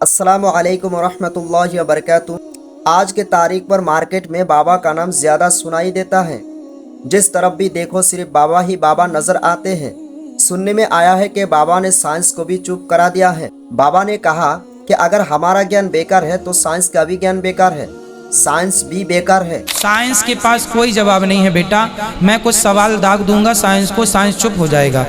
अस्सलामु अलैकुम वरहमतुल्लाहि वबरकातुहू। आज के तारीख पर मार्केट में बाबा का नाम ज़्यादा सुनाई देता है। जिस तरफ भी देखो सिर्फ बाबा ही बाबा नजर आते हैं। सुनने में आया है कि बाबा ने साइंस को भी चुप करा दिया है। बाबा ने कहा कि अगर हमारा ज्ञान बेकार है तो साइंस का भी ज्ञान बेकार है, साइंस भी बेकार है। साइंस के पास कोई जवाब नहीं है बेटा। मैं कुछ सवाल दाग दूंगा साइंस को, साइंस चुप हो जाएगा।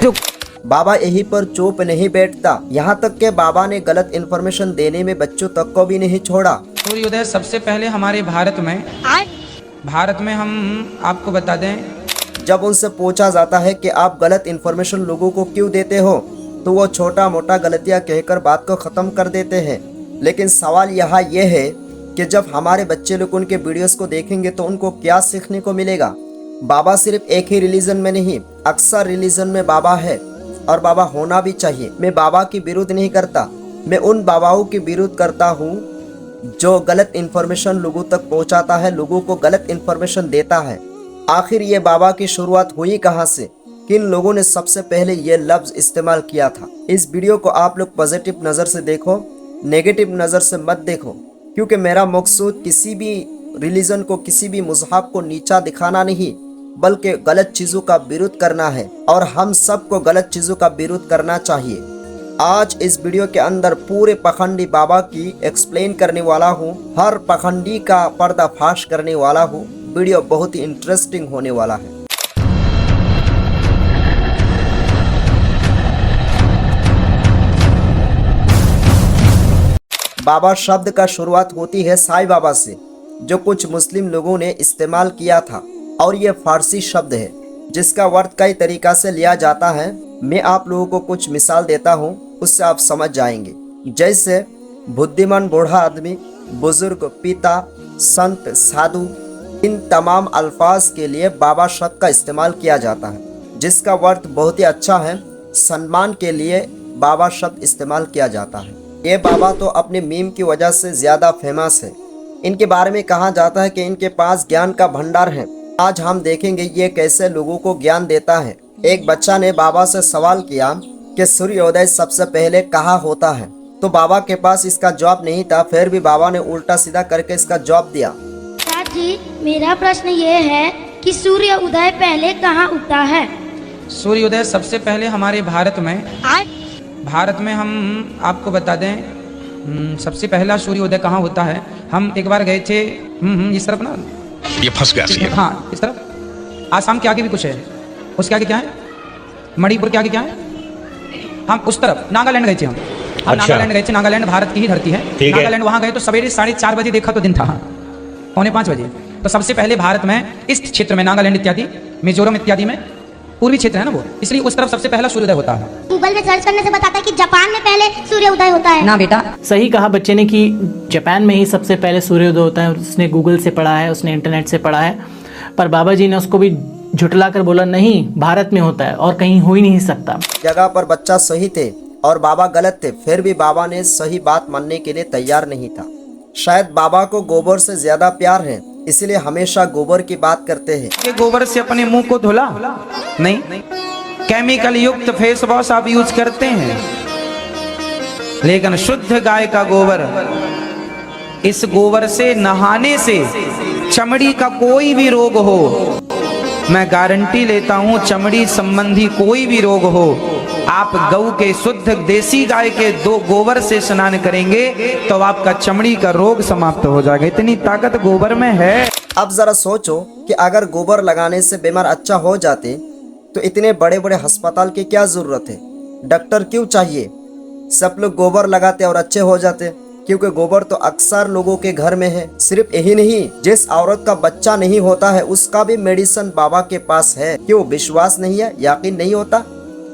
बाबा यहीं पर चुप नहीं बैठता, यहाँ तक कि बाबा ने गलत इन्फॉर्मेशन देने में बच्चों तक को भी नहीं छोड़ा। सूर्योदय सबसे पहले हमारे भारत में हम आपको बता दें, जब उनसे पूछा जाता है कि आप गलत इन्फॉर्मेशन लोगों को क्यों देते हो तो वो छोटा मोटा गलतियाँ कहकर बात को ख़त्म कर देते हैं। लेकिन सवाल यहाँ ये है कि जब हमारे बच्चे लोग उनके वीडियोस को देखेंगे तो उनको क्या सीखने को मिलेगा। बाबा सिर्फ एक ही रिलीजन में नहीं, अक्सर रिलीजन में बाबा है और बाबा होना भी चाहिए। मैं बाबा की विरोध नहीं करता, मैं उन बाबाओं की विरोध करता हूँ जो गलत इन्फॉर्मेशन लोगों तक पहुँचाता है, लोगों को गलत इन्फॉर्मेशन देता है। आखिर ये बाबा की शुरुआत हुई कहाँ से, किन लोगों ने सबसे पहले ये लफ्ज़ इस्तेमाल किया था। इस वीडियो को आप लोग पॉजिटिव नज़र से देखो, नेगेटिव नज़र से मत देखो, क्योंकि मेरा मकसूद किसी भी रिलीजन को, किसी भी मज़हब को नीचा दिखाना नहीं बल्कि गलत चीज़ों का विरोध करना है और हम सबको गलत चीज़ों का विरोध करना चाहिए। आज इस वीडियो के अंदर पूरे पखंडी बाबा की एक्सप्लेन करने वाला हूँ, हर पखंडी का पर्दाफाश करने वाला हूँ। वीडियो बहुत ही इंटरेस्टिंग होने वाला है। बाबा शब्द का शुरुआत होती है साईं बाबा से, जो कुछ मुस्लिम लोगों ने इस्तेमाल किया था और ये फारसी शब्द है जिसका अर्थ कई तरीका से लिया जाता है। मैं आप लोगों को कुछ मिसाल देता हूँ, उससे आप समझ जाएंगे। जैसे बुद्धिमान बूढ़ा आदमी, बुजुर्ग, पिता, संत, साधु, इन तमाम अल्फाज के लिए बाबा शब्द का इस्तेमाल किया जाता है जिसका अर्थ बहुत ही अच्छा है। सम्मान के लिए बाबा शब्द इस्तेमाल किया जाता है। ये बाबा तो अपने मीम की वजह से ज़्यादा फेमस है। इनके बारे में कहा जाता है कि इनके पास ज्ञान का भंडार है। आज हम देखेंगे ये कैसे लोगों को ज्ञान देता है। एक बच्चा ने बाबा से सवाल किया कि सूर्योदय सबसे पहले कहाँ होता है, तो बाबा के पास इसका जवाब नहीं था, फिर भी बाबा ने उल्टा सीधा करके इसका जवाब दिया। जी, मेरा प्रश्न ये है कि सूर्य उदय पहले कहाँ उगता है? सूर्योदय सबसे पहले हमारे भारत में हम आपको बता दें, सबसे पहला सूर्योदय कहाँ होता है। हम एक बार गए थे इस तरफ ना, ये फंस गया। हाँ, इस तरफ आसाम के आगे भी कुछ है, उसके आगे क्या है, मणिपुर के आगे क्या है, हम उस तरफ नागालैंड गए थे। हम नागालैंड गए थे। नागालैंड भारत की ही धरती है। नागालैंड वहाँ गए तो सवेरे 4:30 बजे देखा तो दिन था 4:45 बजे। तो सबसे पहले भारत में इस क्षेत्र में, नागालैंड इत्यादि, मिजोरम इत्यादि में, पूर्वी क्षेत्र है ना वो, इसलिए उस तरफ सबसे पहला सूर्योदय होता है। गूगल में सर्च करने से बताता है कि जापान में पहले सूर्य उदय होता है। ना बेटा, सही कहा बच्चे ने कि जापान में ही सबसे पहले सूर्योदय होता है। उसने गूगल से पढ़ा है, उसने इंटरनेट से पढ़ा है, पर बाबा जी ने उसको भी झुटला कर बोला नहीं, भारत में होता है और कहीं हो ही नहीं सकता। जगह पर बच्चा सही थे और बाबा गलत थे, फिर भी बाबा ने सही बात मानने के लिए तैयार नहीं था। शायद बाबा को गोबर से ज्यादा प्यार है, इसलिए हमेशा गोबर की बात करते हैं। कि गोबर से अपने मुंह को धुला नहीं, केमिकल युक्त फेस वॉश आप यूज करते हैं, लेकिन शुद्ध गाय का गोबर, इस गोबर से नहाने से चमड़ी का कोई भी रोग हो, मैं गारंटी लेता हूं, चमड़ी संबंधी कोई भी रोग हो, आप गऊ के शुद्ध देसी गाय के गोबर से स्नान करेंगे तो आपका चमड़ी का रोग समाप्त हो जाएगा। इतनी ताकत गोबर में है। अब जरा सोचो कि अगर गोबर लगाने से बीमार अच्छा हो जाते तो इतने बड़े बड़े अस्पताल की क्या जरूरत है, डॉक्टर क्यों चाहिए। सब लोग गोबर लगाते और अच्छे हो जाते, क्योंकि गोबर तो अक्सर लोगों के घर में है। सिर्फ यही नहीं, जिस औरत का बच्चा नहीं होता है उसका भी मेडिसिन बाबा के पास है। क्यों विश्वास नहीं है, यकीन नहीं होता?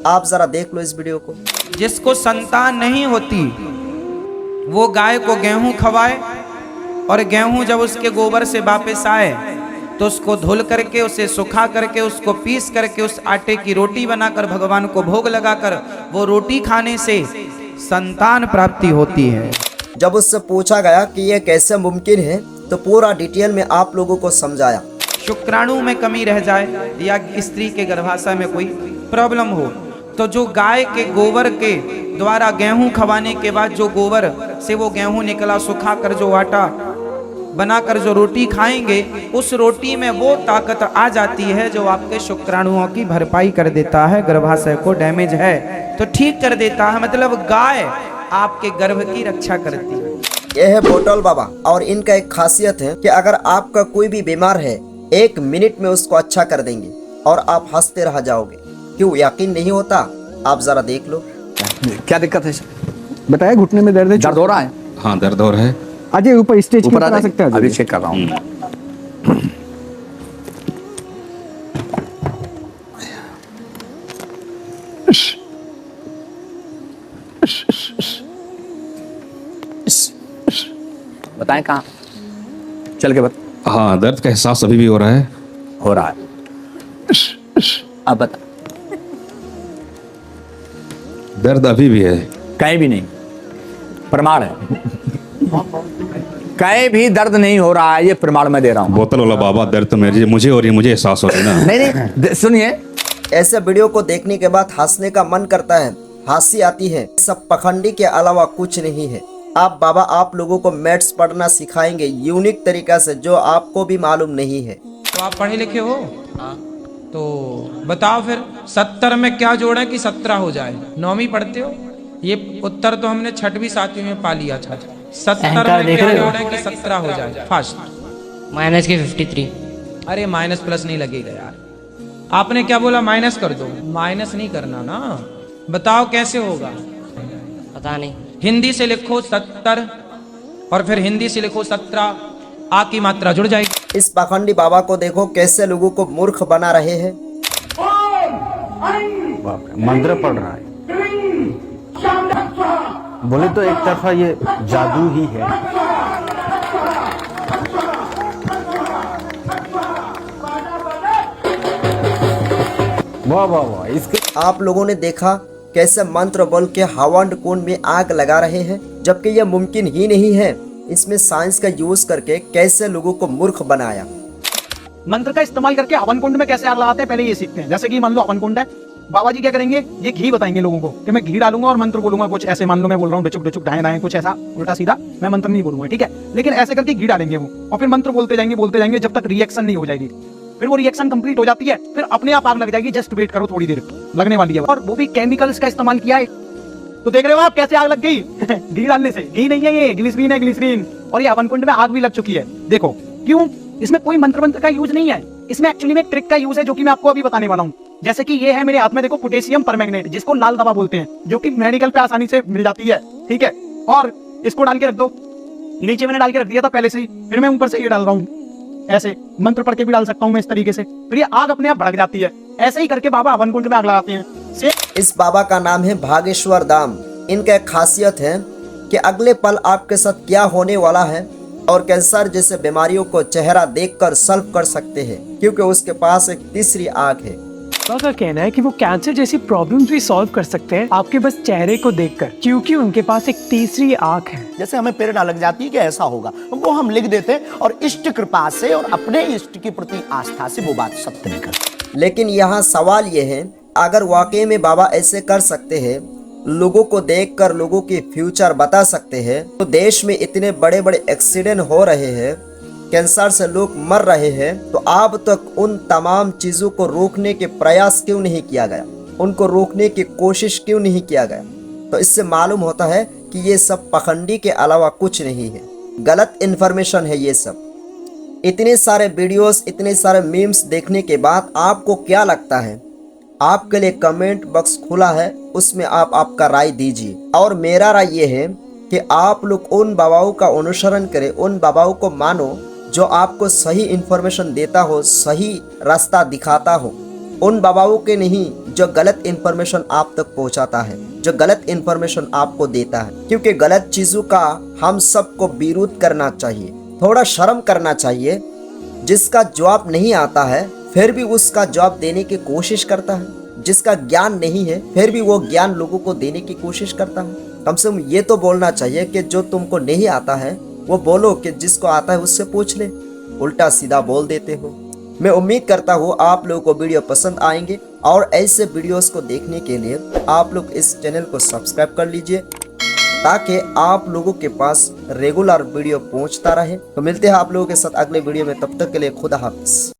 आप जरा देख लो इस वीडियो को। जिसको संतान नहीं होती वो गाय को गेहूं खवाए और गेहूं जब उसके गोबर से वापस आए तो उसको धुल करके, उसे सुखा करके, उसको पीस करके उस आटे की रोटी बनाकर भगवान को भोग लगाकर वो रोटी खाने से संतान प्राप्ति होती है। जब उससे पूछा गया कि यह कैसे मुमकिन है तो पूरा डिटेल में आप लोगों को समझाया। शुक्राणु में कमी रह जाए या स्त्री के गर्भाशय में कोई प्रॉब्लम हो तो जो गाय के गोबर के द्वारा गेहूं खवाने के बाद जो गोबर से वो गेहूं निकला, सुखा कर जो आटा बनाकर जो रोटी खाएंगे, उस रोटी में वो ताकत आ जाती है जो आपके शुक्राणुओं की भरपाई कर देता है, गर्भाशय को डैमेज है तो ठीक कर देता है। मतलब गाय आपके गर्भ की रक्षा करती है। यह है बोतल बाबा, और इनका एक खासियत है कि अगर आपका कोई भी बीमार है 1 मिनट में उसको अच्छा कर देंगे और आप हंसते रह जाओगे। क्यों यकीन नहीं होता? आप जरा देख लो। क्या दिक्कत है? बताया घुटने में दर्द है, दर्द हो रहा है? हाँ दर्द हो रहा है। अजय ऊपर स्टेज ऊपर आ सकते हैं? अभी चेक कर रहा हूँ। बताएं कहाँ चल के बता। हाँ दर्द का एहसास अभी भी हो रहा है। हो रहा है। अब बता। दर्द अभी भी है। कहीं भी नहीं, प्रमाण है। कहीं भी दर्द नहीं हो रहा है, ये प्रमाण मैं दे रहा हूँ। बोतल वाला बाबा, दर्द तो मुझे हो रही है, मुझे एहसास हो रही है ना। नहीं सुनिए, ऐसे वीडियो को देखने के बाद हंसने का मन करता है, हंसी आती है। सब पखंडी के अलावा कुछ नहीं है। आप बाबा आप लोगों को मैथ्स पढ़ना सिखाएंगे यूनिक तरीका से, जो आपको भी मालूम नहीं है। तो आप पढ़े लिखे हो? तो बताओ फिर 70 में क्या जोड़े कि 17 हो जाए? 9वीं पढ़ते हो? ये उत्तर तो हमने 6वीं 7वीं में पा लिया था। 70 में क्या जोड़े कि 17 हो जाए? फास्ट। माइनस के 53। अरे माइनस प्लस नहीं लगेगा यार। आपने क्या बोला? माइनस कर दो। माइनस नहीं करना ना। बताओ कैसे होगा? पता नहीं। हिंदी से लिखो 70 और फिर हिंदी से लिखो 17, आ की मात्रा जुड़ जाएगी। इस पाखंडी बाबा को देखो कैसे लोगों को मूर्ख बना रहे हैं। मंत्र पढ़ रहा है, बोले तो एक तरफा ये जादू ही है। वाह वाह वाह। इसके आप लोगों ने देखा कैसे मंत्र बोल के हवन कुंड में आग लगा रहे हैं, जबकि यह मुमकिन ही नहीं है। इसमें साइंस का यूज करके कैसे लोगों को मूर्ख बनाया। मंत्र का इस्तेमाल करके हवन कुंड में कैसे आग लगाते हैं, पहले ये सीखते हैं। जैसे कि मान लो हवन कुंड है, बाबा जी क्या करेंगे, ये घी बताएंगे लोगों को कि मैं घी डालूंगा और मंत्र बोलूंगा कुछ ऐसे। मान लो मैं बोल रहा हूँ डुचुक डुचुक ढाए ढाए, कुछ ऐसा उल्टा सीधा, मैं मंत्र नहीं बोलूंगा, ठीक है। लेकिन ऐसे करके घी डालेंगे वो, और फिर मंत्र बोलते जाएंगे जब तक रिएक्शन नहीं हो जाएगी। फिर वो रिएक्शन कंप्लीट हो जाती है, फिर अपने आप आग लग जाएगी। जस्ट वेट करो, थोड़ी देर लगने वाली है। और वो भी केमिकल्स का इस्तेमाल किया है। तो देख रहे हो आप कैसे आग लग गई घी डालने से। घी नहीं है ये, ग्लिसरीन है, ग्लिसरीन। और ये हवन कुंड में आग भी लग चुकी है। देखो क्यों? इसमें कोई मंत्र का यूज नहीं है। इसमें एक्चुअली में एक ट्रिक का यूज है, जो कि मैं आपको अभी बताने वाला हूँ। जैसे कि ये है मेरे हाथ में, देखो पोटेशियम परमैंगनेट, जिसको लाल दवा बोलते हैं, जो कि मेडिकल पे आसानी से मिल जाती है, ठीक है। और इसको डाल के रख दो। नीचे मैंने डाल के रख दिया था पहले से ही, फिर मैं ऊपर से ये डाल रहा हूँ। ऐसे मंत्र पढ़ के भी डाल सकता हूँ मैं इस तरीके से, फिर ये आग अपने आप भड़क जाती है। ऐसे ही करके बाबा हवन कुंड में आग लगाते हैं। इस बाबा का नाम है भागेश्वर धाम। इनका एक खासियत है कि अगले पल आपके साथ क्या होने वाला है और कैंसर जैसे बीमारियों को चेहरा देखकर सॉल्व कर सकते हैं, क्योंकि उसके पास एक तीसरी आंख है। का कहना है कि वो कैंसर जैसी प्रॉब्लम्स भी सॉल्व कर सकते हैं आपके बस चेहरे को देखकर, क्योंकि उनके पास एक तीसरी आंख है। जैसे हमें प्रेरणा लग जाती है कि ऐसा होगा, वो हम लिख देते हैं और इष्ट कृपा से और अपने इष्ट के प्रति आस्था से वो बात सत्य निकलती। लेकिन यहाँ सवाल ये है, अगर वाकई में बाबा ऐसे कर सकते हैं, लोगों को देखकर लोगों की फ्यूचर बता सकते हैं, तो देश में इतने बड़े बड़े एक्सीडेंट हो रहे हैं, कैंसर से लोग मर रहे हैं, तो अब तक उन तमाम चीज़ों को रोकने के प्रयास क्यों नहीं किया गया? उनको रोकने की कोशिश क्यों नहीं किया गया? तो इससे मालूम होता है कि ये सब पखंडी के अलावा कुछ नहीं है, गलत इन्फॉर्मेशन है ये सब। इतने सारे वीडियोस, इतने सारे मीम्स देखने के बाद आपको क्या लगता है? आपके लिए कमेंट बॉक्स खुला है, उसमें आप आपका राय दीजिए। और मेरा राय ये है कि आप लोग उन बाबाओं का अनुसरण करें, उन बाबाओं को मानो जो आपको सही इन्फॉर्मेशन देता हो, सही रास्ता दिखाता हो। उन बाबाओं के नहीं जो गलत इन्फॉर्मेशन आप तक पहुंचाता है, जो गलत इन्फॉर्मेशन आपको देता है। क्योंकि गलत चीज़ों का हम सबको विरोध करना चाहिए, थोड़ा शर्म करना चाहिए। जिसका जवाब नहीं आता है फिर भी उसका जवाब देने की कोशिश करता है, जिसका ज्ञान नहीं है फिर भी वो ज्ञान लोगों को देने की कोशिश करता है। कम से कम ये तो बोलना चाहिए कि जो तुमको नहीं आता है वो बोलो, कि जिसको आता है उससे पूछ ले। उल्टा सीधा बोल देते हो। मैं उम्मीद करता हूँ आप लोगों को वीडियो पसंद आएंगे। और ऐसे वीडियोस को देखने के लिए आप लोग इस चैनल को सब्सक्राइब कर लीजिए ताकि आप लोगों के पास रेगुलर वीडियो पहुंचता रहे। तो मिलते हैं आप लोगों के साथ अगले वीडियो में, तब तक के लिए खुदा हाफिज।